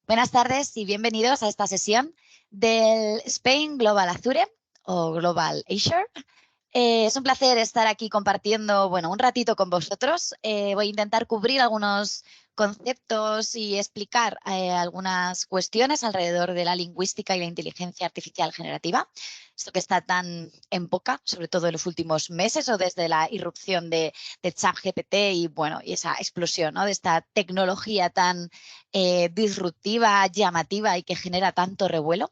Buenas tardes y bienvenidos a esta sesión del Spain Global Azure o Global Azure. Es un placer estar aquí compartiendo, un ratito con vosotros. Voy a intentar cubrir algunos conceptos y explicar algunas cuestiones alrededor de la lingüística y la inteligencia artificial generativa. Esto que está tan en boca, sobre todo en los últimos meses o desde la irrupción de ChatGPT y esa explosión, ¿no?, de esta tecnología tan disruptiva, llamativa y que genera tanto revuelo.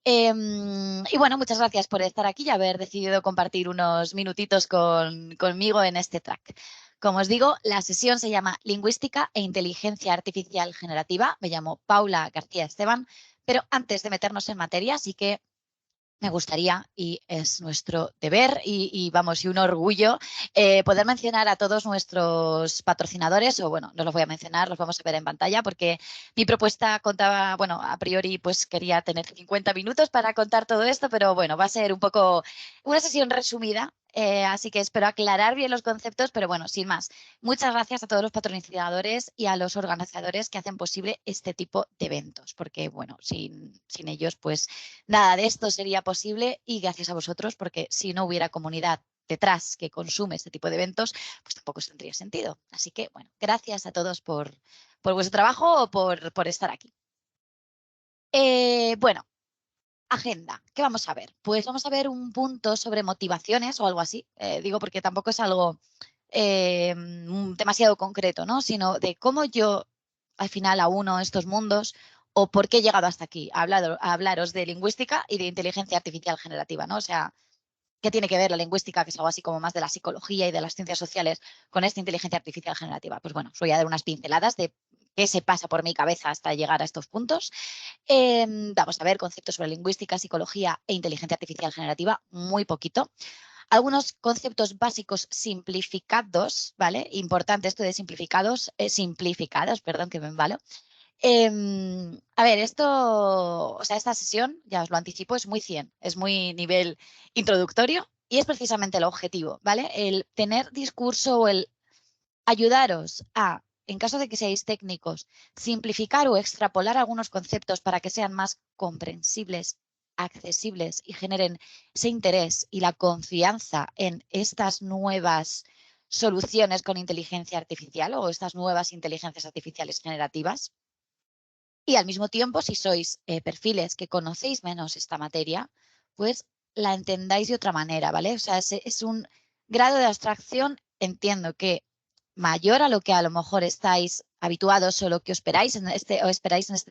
Muchas gracias por estar aquí y haber decidido compartir unos minutitos conmigo en este track. Como os digo, la sesión se llama Lingüística e Inteligencia Artificial Generativa. Me llamo Paula García Esteban, pero antes de meternos en materia, sí que me gustaría, y es nuestro deber y un orgullo, poder mencionar a todos nuestros patrocinadores, no los voy a mencionar, los vamos a ver en pantalla, porque mi propuesta contaba, a priori pues quería tener 50 minutos para contar todo esto, pero va a ser un poco una sesión resumida, así que espero aclarar bien los conceptos, pero sin más. Muchas gracias a todos los patrocinadores y a los organizadores que hacen posible este tipo de eventos, porque sin ellos pues nada de esto sería posible y gracias a vosotros, porque si no hubiera comunidad detrás que consume este tipo de eventos, pues tampoco tendría sentido. Así que, gracias a todos por vuestro trabajo o por estar aquí. Agenda. ¿Qué vamos a ver? Pues vamos a ver un punto sobre motivaciones o algo así. Digo porque tampoco es algo demasiado concreto, ¿no? Sino de cómo yo al final auno estos mundos o por qué he llegado hasta aquí a hablaros de lingüística y de inteligencia artificial generativa, ¿no? O sea, ¿qué tiene que ver la lingüística, que es algo así como más de la psicología y de las ciencias sociales, con esta inteligencia artificial generativa? Pues os voy a dar unas pinceladas de qué se pasa por mi cabeza hasta llegar a estos puntos. Vamos a ver conceptos sobre lingüística, psicología e inteligencia artificial generativa, muy poquito. Algunos conceptos básicos simplificados, ¿vale? Importante esto de simplificados, perdón, que me embalo. Esta sesión, ya os lo anticipo, es muy 100, es muy nivel introductorio y es precisamente el objetivo, ¿vale? El tener discurso o el ayudaros a, en caso de que seáis técnicos, simplificar o extrapolar algunos conceptos para que sean más comprensibles, accesibles y generen ese interés y la confianza en estas nuevas soluciones con inteligencia artificial o estas nuevas inteligencias artificiales generativas. Y al mismo tiempo, si sois perfiles que conocéis menos esta materia, pues la entendáis de otra manera, ¿vale? O sea, es un grado de abstracción, entiendo que mayor a lo que a lo mejor estáis habituados o lo que esperáis en este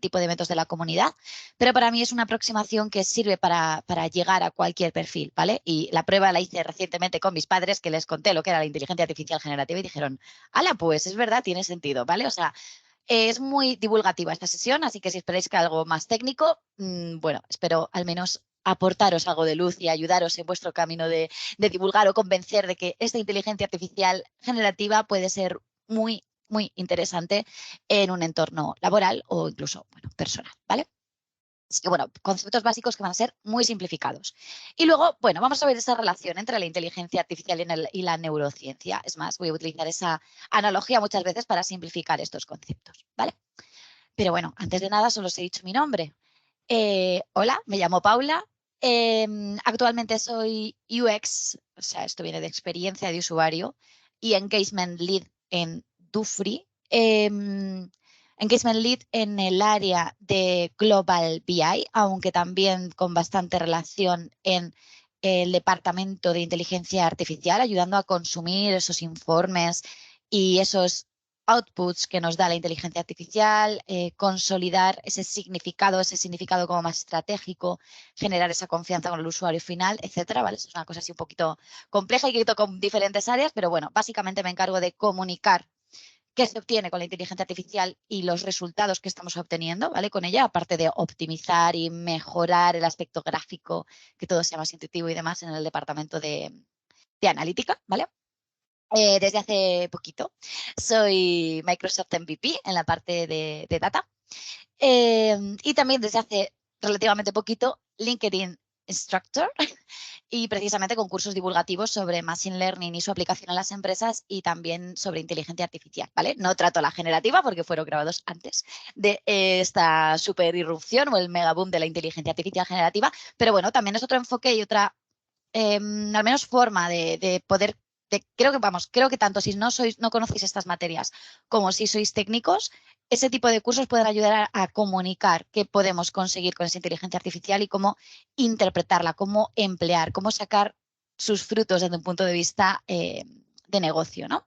tipo de eventos de la comunidad, pero para mí es una aproximación que sirve para llegar a cualquier perfil, ¿vale? Y la prueba la hice recientemente con mis padres, que les conté lo que era la inteligencia artificial generativa y dijeron, ¡hala, pues es verdad, tiene sentido!, ¿vale? O sea, es muy divulgativa esta sesión, así que si esperáis que algo más técnico, espero al menos aportaros algo de luz y ayudaros en vuestro camino de divulgar o convencer de que esta inteligencia artificial generativa puede ser muy, muy interesante en un entorno laboral o incluso, personal, ¿vale? Así que, conceptos básicos que van a ser muy simplificados. Y luego, vamos a ver esa relación entre la inteligencia artificial y la neurociencia. Es más, voy a utilizar esa analogía muchas veces para simplificar estos conceptos, ¿vale? Pero antes de nada, solo os he dicho mi nombre. Hola, me llamo Paula. Actualmente soy UX, o sea, esto viene de experiencia de usuario, y Engagement Lead en Dufry. Engagement Lead en el área de Global BI, aunque también con bastante relación en el departamento de inteligencia artificial, ayudando a consumir esos informes y esos outputs que nos da la inteligencia artificial, consolidar ese significado como más estratégico, generar esa confianza con el usuario final, etcétera, ¿vale? Es una cosa así un poquito compleja y que toca con diferentes áreas, pero básicamente me encargo de comunicar qué se obtiene con la inteligencia artificial y los resultados que estamos obteniendo, ¿vale? Con ella, aparte de optimizar y mejorar el aspecto gráfico, que todo sea más intuitivo y demás en el departamento de analítica, ¿vale? Desde hace poquito soy Microsoft MVP en la parte de data y también desde hace relativamente poquito LinkedIn Instructor y precisamente con cursos divulgativos sobre Machine Learning y su aplicación en las empresas y también sobre inteligencia artificial, ¿vale? No trato la generativa porque fueron grabados antes de esta super irrupción o el megaboom de la inteligencia artificial generativa, pero bueno, también es otro enfoque y otra, al menos forma de poder, creo que tanto si no conocéis estas materias como si sois técnicos, ese tipo de cursos pueden ayudar a comunicar qué podemos conseguir con esa inteligencia artificial y cómo interpretarla, cómo emplear, cómo sacar sus frutos desde un punto de vista de negocio, ¿no?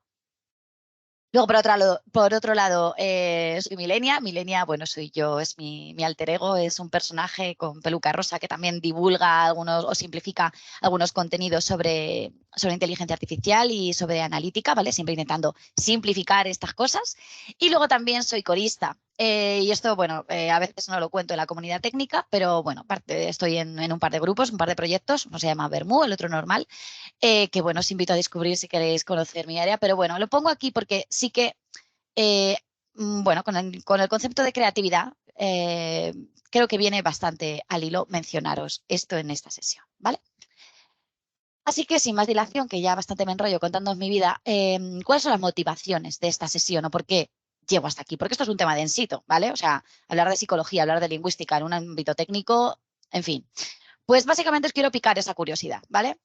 Luego, por otro lado soy Milenia. Milenia, bueno, soy yo, es mi alter ego, es un personaje con peluca rosa que también divulga algunos o simplifica algunos contenidos sobre inteligencia artificial y sobre analítica, ¿vale? Siempre intentando simplificar estas cosas. Y luego también soy corista. Y esto, bueno, a veces no lo cuento en la comunidad técnica, pero bueno, estoy en un par de grupos, un par de proyectos. Uno se llama Bermú, el otro normal, que bueno, os invito a descubrir si queréis conocer mi área, pero bueno, lo pongo aquí porque sí que, eh, bueno, con el concepto de creatividad, creo que viene bastante al hilo mencionaros esto en esta sesión, ¿vale? Así que sin más dilación, que ya bastante me enrollo contándoos mi vida, ¿cuáles son las motivaciones de esta sesión o por qué llego hasta aquí? Porque esto es un tema densito, ¿vale? O sea, hablar de psicología, hablar de lingüística en un ámbito técnico, en fin. Pues básicamente os quiero picar esa curiosidad, ¿vale?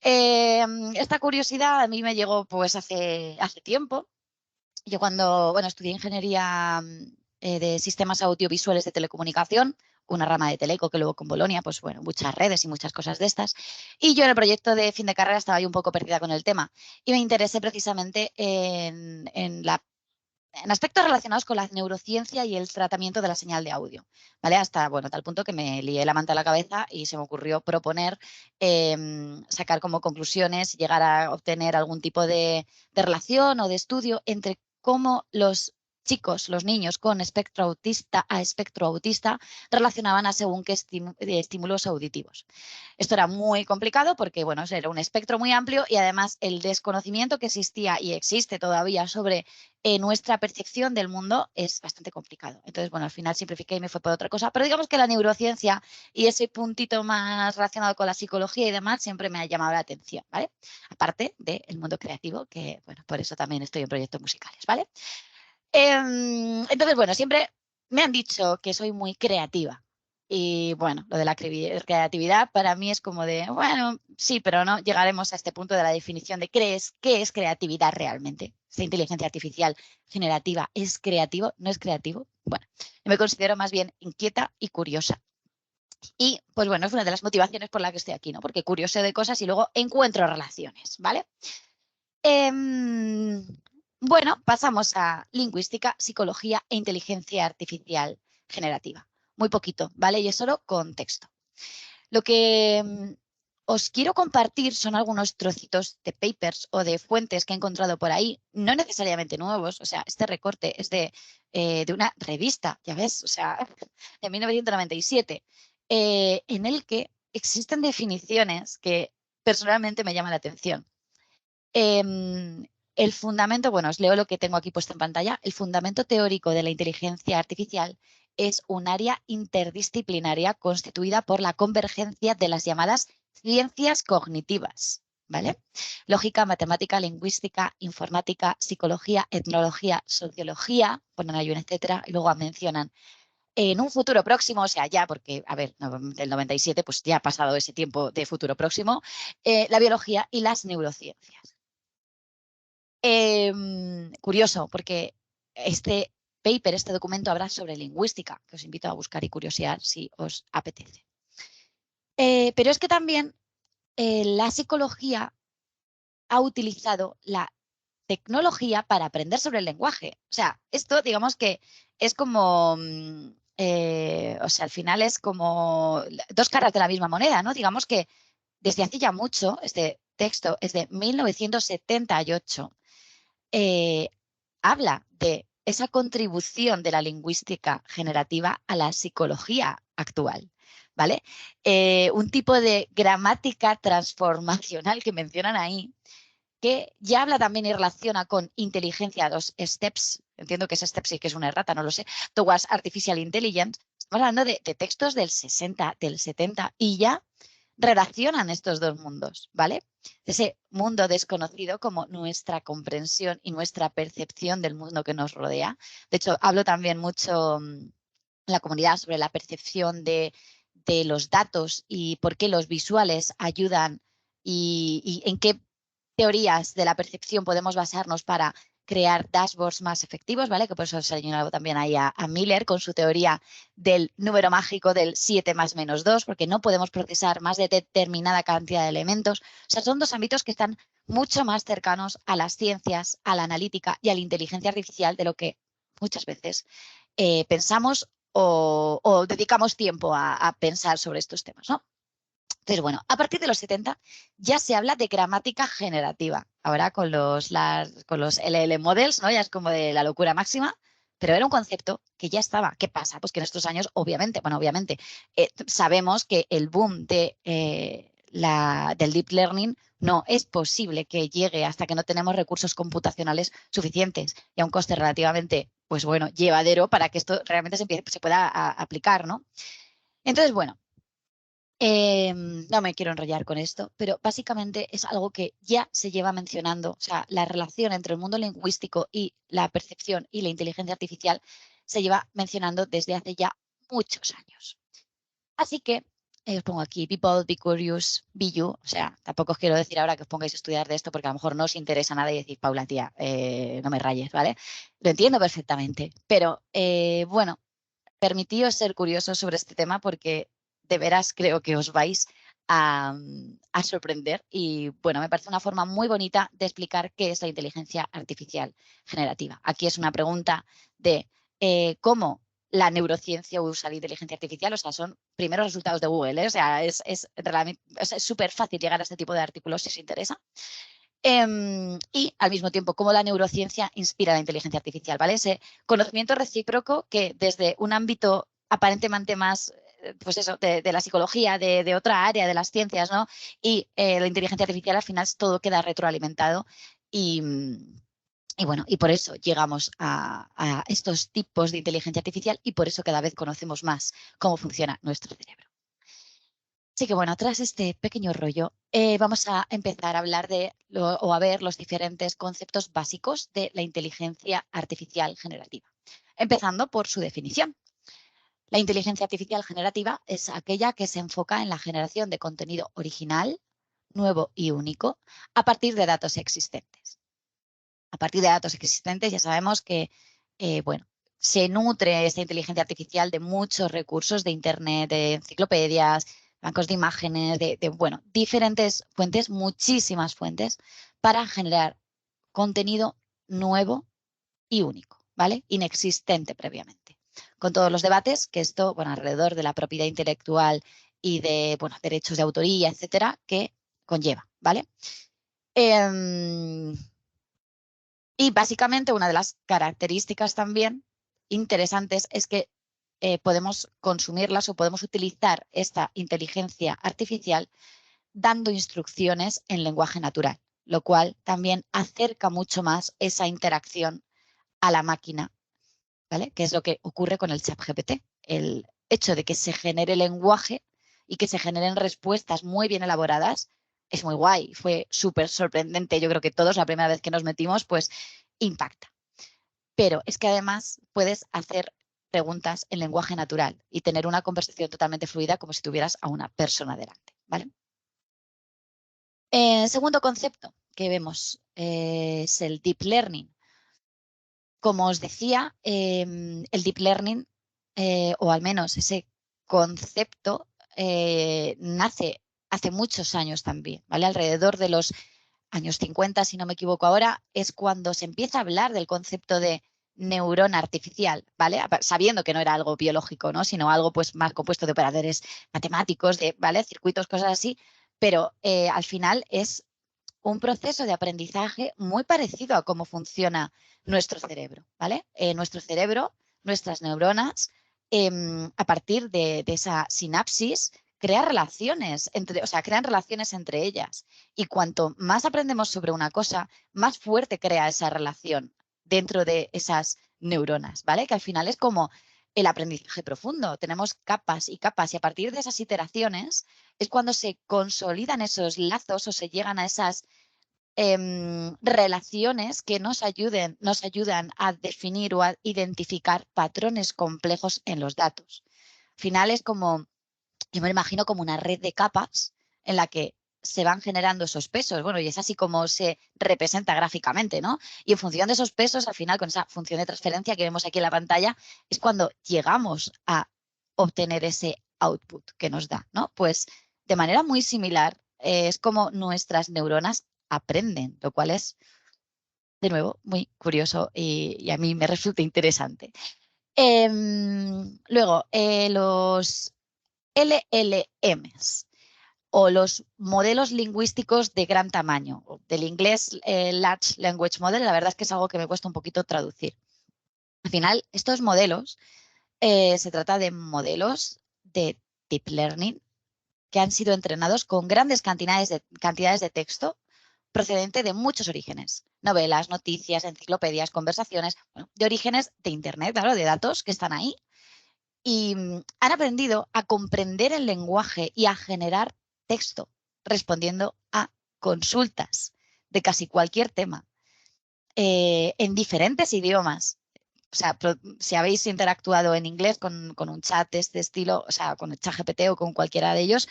Esta curiosidad a mí me llegó pues hace tiempo. Yo cuando, bueno, estudié ingeniería de sistemas audiovisuales de telecomunicación, una rama de Teleco que luego con Bolonia, pues bueno, muchas redes y muchas cosas de estas. Y yo en el proyecto de fin de carrera estaba ahí un poco perdida con el tema y me interesé precisamente en aspectos relacionados con la neurociencia y el tratamiento de la señal de audio, ¿vale? Hasta, bueno, tal punto que me lié la manta a la cabeza y se me ocurrió proponer sacar como conclusiones, llegar a obtener algún tipo de relación o de estudio entre cómo los chicos, los niños con espectro autista a espectro autista relacionaban a según qué estímulos auditivos. Esto era muy complicado porque, bueno, era un espectro muy amplio y además el desconocimiento que existía y existe todavía sobre nuestra percepción del mundo es bastante complicado. Entonces, bueno, al final simplifiqué y me fue por otra cosa, pero digamos que la neurociencia y ese puntito más relacionado con la psicología y demás siempre me ha llamado la atención, ¿vale? Aparte del mundo creativo, que, bueno, por eso también estoy en proyectos musicales, ¿vale? Entonces, bueno, siempre me han dicho que soy muy creativa. Y bueno, lo de la creatividad para mí es como de, bueno, sí, pero no llegaremos a este punto de la definición de qué es creatividad realmente. ¿Esta inteligencia artificial generativa es creativo? ¿No es creativo? Bueno, yo me considero más bien inquieta y curiosa. Y pues bueno, es una de las motivaciones por la que estoy aquí, ¿no? Porque curioso de cosas y luego encuentro relaciones, ¿vale? Bueno, pasamos a lingüística, psicología e inteligencia artificial generativa. Muy poquito, ¿vale? Y es solo contexto. Lo que os quiero compartir son algunos trocitos de papers o de fuentes que he encontrado por ahí, no necesariamente nuevos. O sea, este recorte es de una revista, ya ves, o sea, de 1997, en el que existen definiciones que personalmente me llaman la atención. El fundamento, bueno, os leo lo que tengo aquí puesto en pantalla. El fundamento teórico de la inteligencia artificial es un área interdisciplinaria constituida por la convergencia de las llamadas ciencias cognitivas, ¿vale? Lógica, matemática, lingüística, informática, psicología, etnología, sociología, ponen ahí un etcétera, y luego mencionan en un futuro próximo, o sea, ya, porque, a ver, del 97, pues ya ha pasado ese tiempo de futuro próximo, la biología y las neurociencias. Curioso, porque este paper, este documento habla sobre lingüística, que os invito a buscar y curiosear si os apetece. Pero es que también la psicología ha utilizado la tecnología para aprender sobre el lenguaje. O sea, esto digamos que es como, o sea, al final es como dos caras de la misma moneda, ¿no? Digamos que desde hace ya mucho, este texto es de 1978, eh, habla de esa contribución de la lingüística generativa a la psicología actual, ¿vale? Un tipo de gramática transformacional que mencionan ahí, que ya habla también y relaciona con inteligencia, los steps, entiendo que es steps y que es una errata, no lo sé, towards artificial intelligence. Estamos hablando de textos del 60, del 70 y ya relacionan estos dos mundos, ¿vale? Ese mundo desconocido como nuestra comprensión y nuestra percepción del mundo que nos rodea. De hecho, hablo también mucho en la comunidad sobre la percepción de los datos y por qué los visuales ayudan y en qué teorías de la percepción podemos basarnos para crear dashboards más efectivos, ¿vale? Que por eso se ha señalado también ahí a Miller con su teoría del número mágico del 7 más menos 2, porque no podemos procesar más de determinada cantidad de elementos. O sea, son dos ámbitos que están mucho más cercanos a las ciencias, a la analítica y a la inteligencia artificial de lo que muchas veces pensamos o dedicamos tiempo a pensar sobre estos temas, ¿no? Entonces, bueno, a partir de los 70 ya se habla de gramática generativa. Ahora con los LL models, ¿no? Ya es como de la locura máxima, pero era un concepto que ya estaba. ¿Qué pasa? Pues que en estos años, obviamente, sabemos que el boom del deep learning no es posible que llegue hasta que no tenemos recursos computacionales suficientes y a un coste relativamente, pues bueno, llevadero para que esto realmente se pueda aplicar, ¿no? Entonces, bueno, no me quiero enrollar con esto, pero básicamente es algo que ya se lleva mencionando, o sea, la relación entre el mundo lingüístico y la percepción y la inteligencia artificial se lleva mencionando desde hace ya muchos años. Así que os pongo aquí, people, be curious, be you, o sea, tampoco os quiero decir ahora que os pongáis a estudiar de esto porque a lo mejor no os interesa nada y decir, Paula, tía, no me rayes, ¿vale? Lo entiendo perfectamente, pero bueno, permitíos ser curiosos sobre este tema porque de veras creo que os vais a sorprender y bueno, me parece una forma muy bonita de explicar qué es la inteligencia artificial generativa. Aquí es una pregunta de cómo la neurociencia usa la inteligencia artificial, o sea, son primeros resultados de Google, ¿eh? O sea, es súper fácil llegar a este tipo de artículos si os interesa. Y al mismo tiempo, cómo la neurociencia inspira la inteligencia artificial, ¿vale? Ese conocimiento recíproco que desde un ámbito aparentemente más, pues eso, de la psicología, de otra área de las ciencias, ¿no? Y la inteligencia artificial al final todo queda retroalimentado y, y bueno, y por eso llegamos a estos tipos de inteligencia artificial y por eso cada vez conocemos más cómo funciona nuestro cerebro. Así que bueno, tras este pequeño rollo, vamos a empezar a hablar o a ver los diferentes conceptos básicos de la inteligencia artificial generativa. Empezando por su definición. La inteligencia artificial generativa es aquella que se enfoca en la generación de contenido original, nuevo y único a partir de datos existentes. A partir de datos existentes ya sabemos que, bueno, se nutre esta inteligencia artificial de muchos recursos de Internet, de enciclopedias, bancos de imágenes, bueno, diferentes fuentes, muchísimas fuentes, para generar contenido nuevo y único, ¿vale? Inexistente previamente. Con todos los debates que esto, bueno, alrededor de la propiedad intelectual y de, bueno, derechos de autoría, etcétera, que conlleva, ¿vale? Y básicamente una de las características también interesantes es que podemos consumirlas o podemos utilizar esta inteligencia artificial dando instrucciones en lenguaje natural, lo cual también acerca mucho más esa interacción a la máquina, ¿vale? Que es lo que ocurre con el ChatGPT. El hecho de que se genere lenguaje y que se generen respuestas muy bien elaboradas es muy guay. Fue súper sorprendente. Yo creo que todos la primera vez que nos metimos, pues impacta. Pero es que además puedes hacer preguntas en lenguaje natural y tener una conversación totalmente fluida como si tuvieras a una persona delante, ¿vale? Segundo concepto que vemos es el deep learning. Como os decía, el deep learning, o al menos ese concepto, nace hace muchos años también, ¿vale? Alrededor de los años 50, si no me equivoco ahora, es cuando se empieza a hablar del concepto de neurona artificial, ¿vale? Sabiendo que no era algo biológico, ¿no? Sino algo pues más compuesto de operadores matemáticos, ¿vale? Circuitos, cosas así, pero al final es un proceso de aprendizaje muy parecido a cómo funciona nuestro cerebro, ¿vale? Nuestro cerebro, nuestras neuronas, a partir de esa sinapsis, crean relaciones entre ellas. Y cuanto más aprendemos sobre una cosa, más fuerte crea esa relación dentro de esas neuronas, ¿vale? Que al final es como el aprendizaje profundo. Tenemos capas y capas y a partir de esas iteraciones es cuando se consolidan esos lazos o se llegan a esas relaciones que nos ayudan a definir o a identificar patrones complejos en los datos. Al final es como, yo me lo imagino como una red de capas en la que se van generando esos pesos. Bueno, y es así como se representa gráficamente, ¿no? Y en función de esos pesos, al final, con esa función de transferencia que vemos aquí en la pantalla, es cuando llegamos a obtener ese output que nos da, ¿no? Pues de manera muy similar, es como nuestras neuronas aprenden, lo cual es, de nuevo, muy curioso y a mí me resulta interesante. Luego, los LLMs o los modelos lingüísticos de gran tamaño. Del inglés, Large Language Model, la verdad es que es algo que me cuesta un poquito traducir. Al final, estos modelos, se trata de modelos de deep learning que han sido entrenados con grandes cantidades de texto procedente de muchos orígenes. Novelas, noticias, enciclopedias, conversaciones, bueno, de orígenes de Internet, claro, de datos que están ahí. Y han aprendido a comprender el lenguaje y a generar texto respondiendo a consultas de casi cualquier tema en diferentes idiomas. O sea, si habéis interactuado en inglés con un chat de este estilo, o sea, con el ChatGPT o con cualquiera de ellos,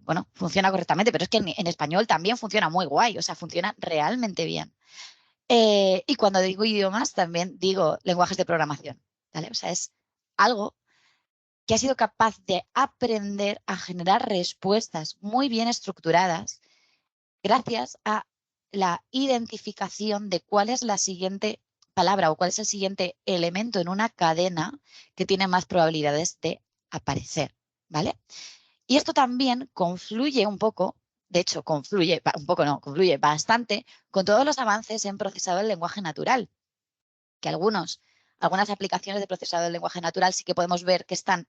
bueno, funciona correctamente, pero es que en español también funciona muy guay, o sea, funciona realmente bien. Y cuando digo idiomas, también digo lenguajes de programación, ¿vale? O sea, es algo que ha sido capaz de aprender a generar respuestas muy bien estructuradas gracias a la identificación de cuál es la siguiente palabra o cuál es el siguiente elemento en una cadena que tiene más probabilidades de aparecer, ¿vale? Y esto también confluye un poco, de hecho, confluye, un poco no, confluye bastante con todos los avances en procesado del lenguaje natural, que algunas aplicaciones de procesado del lenguaje natural sí que podemos ver que están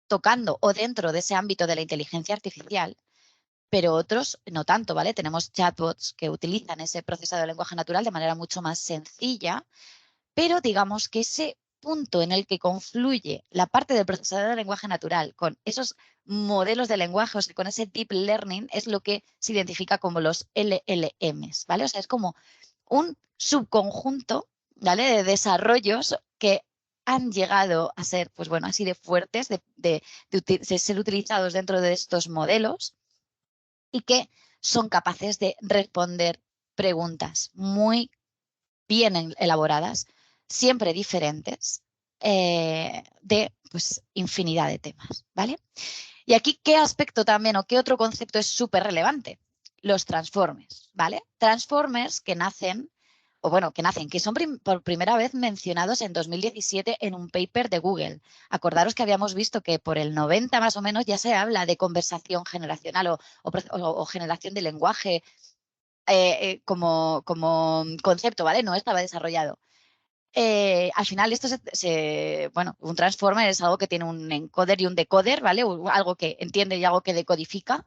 tocando o dentro de ese ámbito de la inteligencia artificial, pero otros no tanto, ¿vale? Tenemos chatbots que utilizan ese procesado de lenguaje natural de manera mucho más sencilla, pero digamos que ese punto en el que confluye la parte del procesador de lenguaje natural con esos modelos de lenguaje, o sea, con ese deep learning, es lo que se identifica como los LLMs, ¿vale? O sea, es como un subconjunto, ¿vale? De desarrollos que han llegado a ser, pues bueno, así de fuertes, de ser utilizados dentro de estos modelos y que son capaces de responder preguntas muy bien elaboradas, siempre diferentes, de pues, infinidad de temas, ¿vale? Y aquí, ¿qué aspecto también o qué otro concepto es súper relevante? Los transformers, ¿vale? Transformers que nacen, que son por primera vez mencionados en 2017 en un paper de Google. Acordaros que habíamos visto que por el 90 más o menos ya se habla de conversación generacional o generación de lenguaje como concepto, ¿vale? No estaba desarrollado. Al final esto bueno, un transformer es algo que tiene un encoder y un decoder, ¿vale? Algo que entiende y algo que decodifica.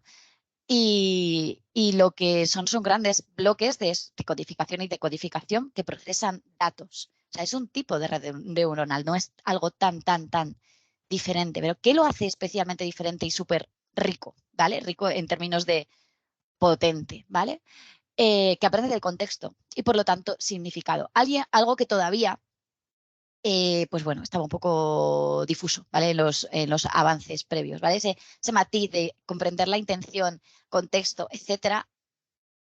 Y lo que son grandes bloques de codificación y decodificación que procesan datos. O sea, es un tipo de red neuronal, no es algo tan diferente. Pero ¿qué lo hace especialmente diferente y súper rico? ¿Vale? Rico en términos de potente, ¿vale? Que aprende del contexto y por lo tanto significado. Algo que todavía pues bueno, estaba un poco difuso, ¿vale? En los avances previos, ¿vale? Ese matiz de comprender la intención, contexto, etcétera,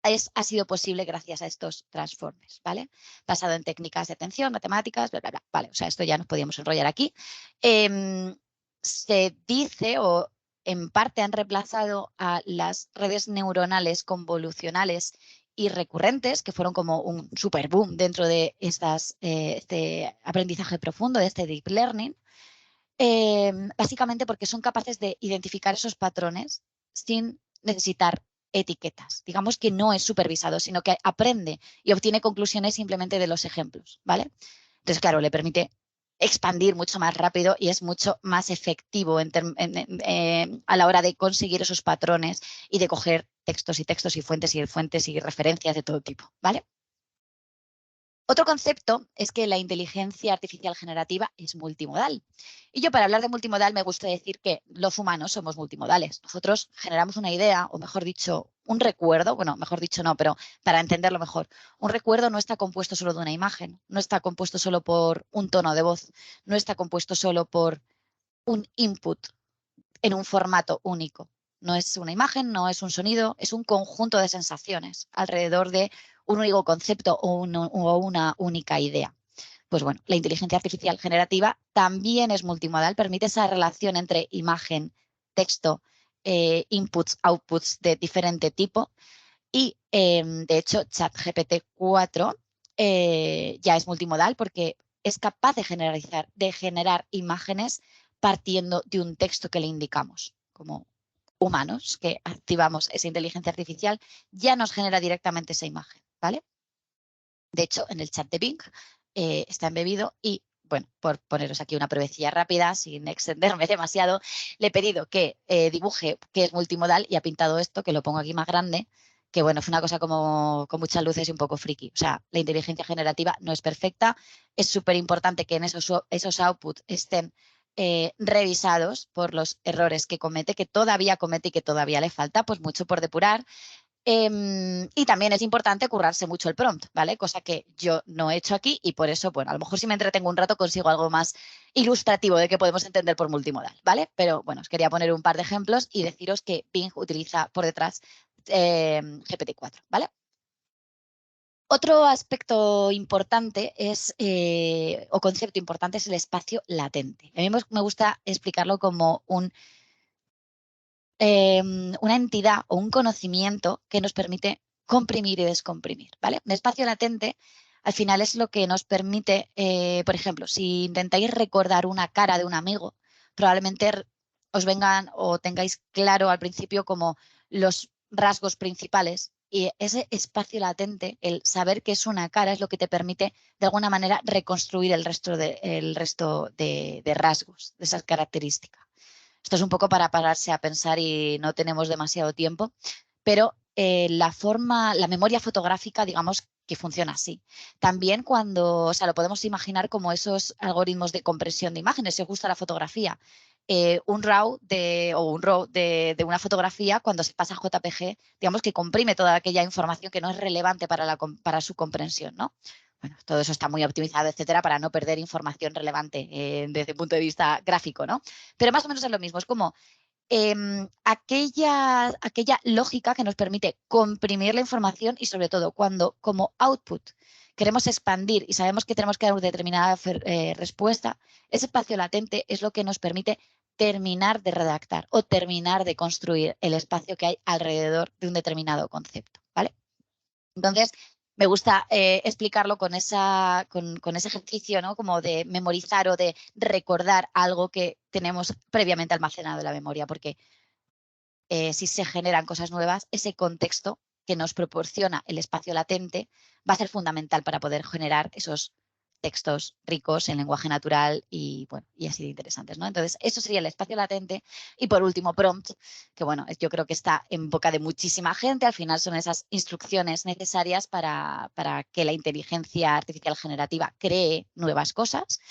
ha sido posible gracias a estos transformers, ¿vale? Basado en técnicas de atención, matemáticas, bla, bla, bla. Vale, o sea, esto ya nos podíamos enrollar aquí. Se dice o en parte han reemplazado a las redes neuronales convolucionales y recurrentes, que fueron como un super boom dentro de este aprendizaje profundo, de este deep learning, básicamente porque son capaces de identificar esos patrones sin necesitar etiquetas. Digamos que no es supervisado, sino que aprende y obtiene conclusiones simplemente de los ejemplos, ¿vale? Entonces, claro, le permite expandir mucho más rápido y es mucho más efectivo a la hora de conseguir esos patrones y de coger textos y fuentes y referencias de todo tipo, ¿vale? Otro concepto es que la inteligencia artificial generativa es multimodal. Y yo, para hablar de multimodal, me gusta decir que los humanos somos multimodales. Nosotros generamos una idea, o mejor dicho, un recuerdo, bueno, mejor dicho no, pero para entenderlo mejor, un recuerdo no está compuesto solo de una imagen, no está compuesto solo por un tono de voz, no está compuesto solo por un input en un formato único. No es una imagen, no es un sonido, es un conjunto de sensaciones alrededor de un único concepto o una única idea. Pues bueno, la inteligencia artificial generativa también es multimodal, permite esa relación entre imagen, texto, inputs, outputs de diferente tipo y de hecho ChatGPT 4 ya es multimodal porque es capaz de generar imágenes partiendo de un texto que le indicamos. Como humanos que activamos esa inteligencia artificial, ya nos genera directamente esa imagen, ¿vale? De hecho, en el chat de Bing está embebido y, bueno, por poneros aquí una pruebecilla rápida, sin extenderme demasiado, le he pedido que dibuje qué es multimodal y ha pintado esto, que lo pongo aquí más grande, que bueno, es una cosa como con muchas luces y un poco friki. O sea, la inteligencia generativa no es perfecta, es súper importante que en esos outputs estén revisados por los errores que comete, que todavía comete y que todavía le falta, pues mucho por depurar. Y también es importante currarse mucho el prompt, ¿vale? Cosa que yo no he hecho aquí y por eso, bueno, a lo mejor si me entretengo un rato consigo algo más ilustrativo de qué podemos entender por multimodal, ¿vale? Pero bueno, os quería poner un par de ejemplos y deciros que Bing utiliza por detrás GPT-4, ¿vale? Otro aspecto importante es, o concepto importante es el espacio latente. A mí me gusta explicarlo como una entidad o un conocimiento que nos permite comprimir y descomprimir, ¿vale? Un espacio latente al final es lo que nos permite, por ejemplo, si intentáis recordar una cara de un amigo, probablemente os vengan o tengáis claro al principio como los rasgos principales y ese espacio latente, el saber que es una cara, es lo que te permite de alguna manera reconstruir el resto de rasgos, de esas características. Esto es un poco para pararse a pensar y no tenemos demasiado tiempo, pero la memoria fotográfica, digamos que funciona así. También cuando, o sea, lo podemos imaginar como esos algoritmos de compresión de imágenes, si os gusta la fotografía. Un RAW de una fotografía, cuando se pasa a JPG, digamos que comprime toda aquella información que no es relevante para su comprensión, ¿no? Bueno, todo eso está muy optimizado, etcétera, para no perder información relevante desde el punto de vista gráfico, ¿no? Pero más o menos es lo mismo, es como aquella lógica que nos permite comprimir la información y sobre todo cuando como output queremos expandir y sabemos que tenemos que dar una determinada respuesta, ese espacio latente es lo que nos permite terminar de redactar o terminar de construir el espacio que hay alrededor de un determinado concepto, ¿vale? Entonces, me gusta explicarlo con ese ejercicio, ¿no? Como de memorizar o de recordar algo que tenemos previamente almacenado en la memoria, porque si se generan cosas nuevas, ese contexto que nos proporciona el espacio latente va a ser fundamental para poder generar esos textos ricos en lenguaje natural y, bueno, y así de interesantes, ¿no? Entonces, eso sería el espacio latente. Y por último, prompt, que bueno, yo creo que está en boca de muchísima gente. Al final son esas instrucciones necesarias para que la inteligencia artificial generativa cree nuevas cosas.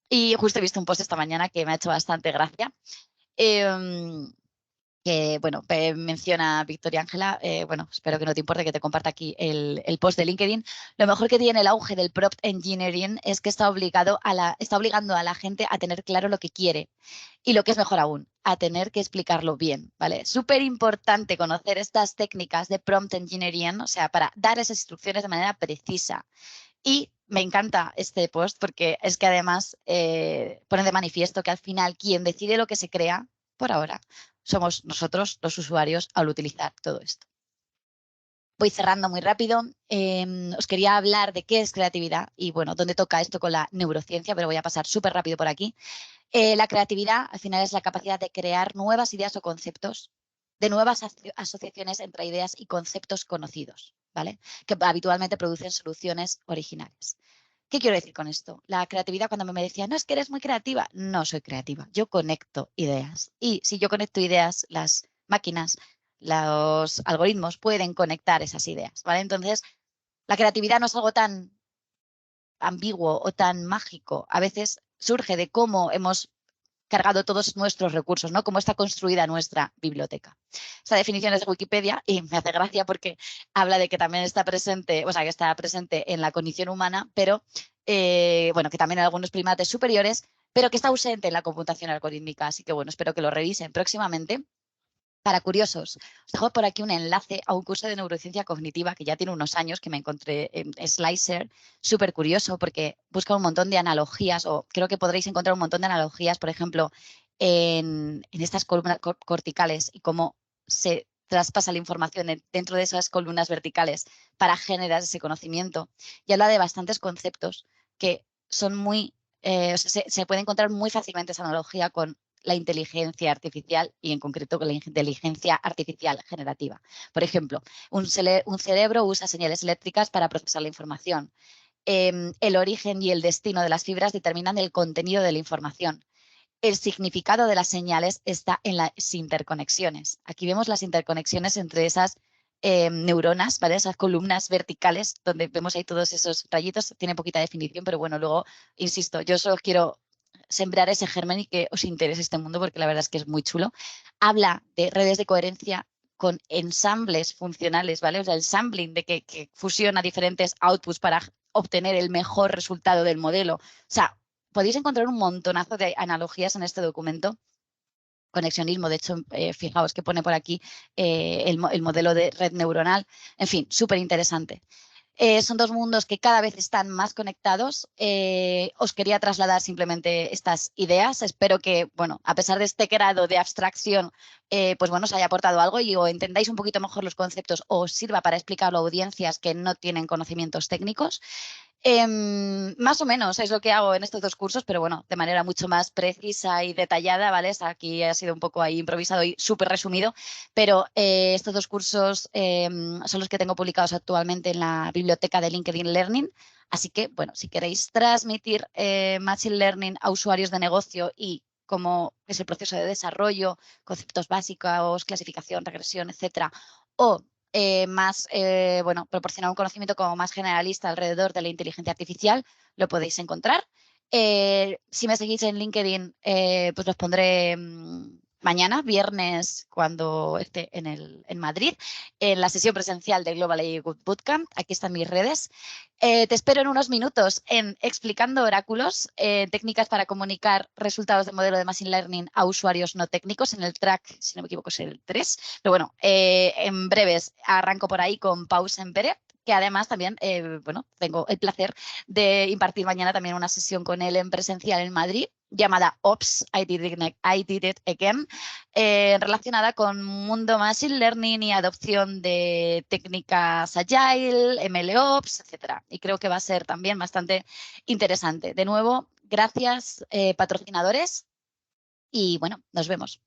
Y justo he visto un post esta mañana que me ha hecho bastante gracia. Eh, que, bueno, menciona Victoria Ángela, bueno, espero que no te importe que te comparta aquí el post de LinkedIn. Lo mejor que tiene el auge del prompt engineering es que está obligando a la gente a tener claro lo que quiere y lo que es mejor aún, a tener que explicarlo bien, ¿vale? Súper importante conocer estas técnicas de prompt engineering, o sea, para dar esas instrucciones de manera precisa. Y me encanta este post porque es que además pone de manifiesto que al final quien decide lo que se crea, por ahora, somos nosotros los usuarios al utilizar todo esto. Voy cerrando muy rápido. Os quería hablar de qué es creatividad y, bueno, dónde toca esto con la neurociencia, pero voy a pasar súper rápido por aquí. La creatividad, al final, es la capacidad de crear nuevas ideas o conceptos, de nuevas asociaciones entre ideas y conceptos conocidos, ¿vale? Que habitualmente producen soluciones originales. ¿Qué quiero decir con esto? La creatividad, cuando me decía, no, es que eres muy creativa, no soy creativa, yo conecto ideas. Y si yo conecto ideas, las máquinas, los algoritmos pueden conectar esas ideas, ¿vale? Entonces, la creatividad no es algo tan ambiguo o tan mágico a veces surge de cómo hemos cargado todos nuestros recursos, ¿no? Cómo está construida nuestra biblioteca. Esta definición es de Wikipedia y me hace gracia porque habla de que también está presente, o sea, que está presente en la cognición humana, pero, bueno, que también en algunos primates superiores, pero que está ausente en la computación algorítmica. Así que, bueno, espero que lo revisen próximamente. Para curiosos, os dejo por aquí un enlace a un curso de neurociencia cognitiva que ya tiene unos años que me encontré en Slicer, súper curioso porque busca un montón de analogías, o creo que podréis encontrar un montón de analogías, por ejemplo, en estas columnas corticales y cómo se traspasa la información dentro de esas columnas verticales para generar ese conocimiento. Y habla de bastantes conceptos que son muy, se puede encontrar muy fácilmente esa analogía con la inteligencia artificial y en concreto con la inteligencia artificial generativa. Por ejemplo, un cerebro usa señales eléctricas para procesar la información. El origen y el destino de las fibras determinan el contenido de la información. El significado de las señales está en las interconexiones. Aquí vemos las interconexiones entre esas neuronas, ¿vale? Esas columnas verticales donde vemos ahí todos esos rayitos. Tiene poquita definición, pero bueno, luego, insisto, yo solo quiero sembrar ese germen y que os interese este mundo porque la verdad es que es muy chulo. Habla de redes de coherencia con ensambles funcionales, ¿vale? O sea, el sampling de que fusiona diferentes outputs para obtener el mejor resultado del modelo. O sea, podéis encontrar un montonazo de analogías en este documento. Conexionismo, de hecho, fijaos que pone por aquí el modelo de red neuronal. En fin, súper interesante. Son dos mundos que cada vez están más conectados. Os quería trasladar simplemente estas ideas. Espero que, bueno, a pesar de este grado de abstracción, pues bueno, os haya aportado algo y o entendáis un poquito mejor los conceptos o os sirva para explicarlo a audiencias que no tienen conocimientos técnicos. Más o menos es lo que hago en estos dos cursos, pero bueno, de manera mucho más precisa y detallada, ¿vale? Aquí ha sido un poco ahí improvisado y súper resumido, pero estos dos cursos son los que tengo publicados actualmente en la biblioteca de LinkedIn Learning. Así que, bueno, si queréis transmitir Machine Learning a usuarios de negocio y cómo es el proceso de desarrollo, conceptos básicos, clasificación, regresión, etcétera, o más, bueno, proporcionar un conocimiento como más generalista alrededor de la inteligencia artificial, lo podéis encontrar. Si me seguís en LinkedIn, pues los pondré mañana, viernes, cuando esté en Madrid, en la sesión presencial de Global AI Bootcamp. Aquí están mis redes. Te espero en unos minutos en Explicando Oráculos, técnicas para comunicar resultados de modelo de Machine Learning a usuarios no técnicos, en el track, si no me equivoco, es el 3. Pero bueno, en breves arranco por ahí con Pau Sempere, que además también, bueno, tengo el placer de impartir mañana también una sesión con él en presencial en Madrid, llamada Ops, I Did It Again, relacionada con mundo machine learning y adopción de técnicas agile, MLOps, etcétera. Y creo que va a ser también bastante interesante. De nuevo, gracias, patrocinadores, y bueno, nos vemos.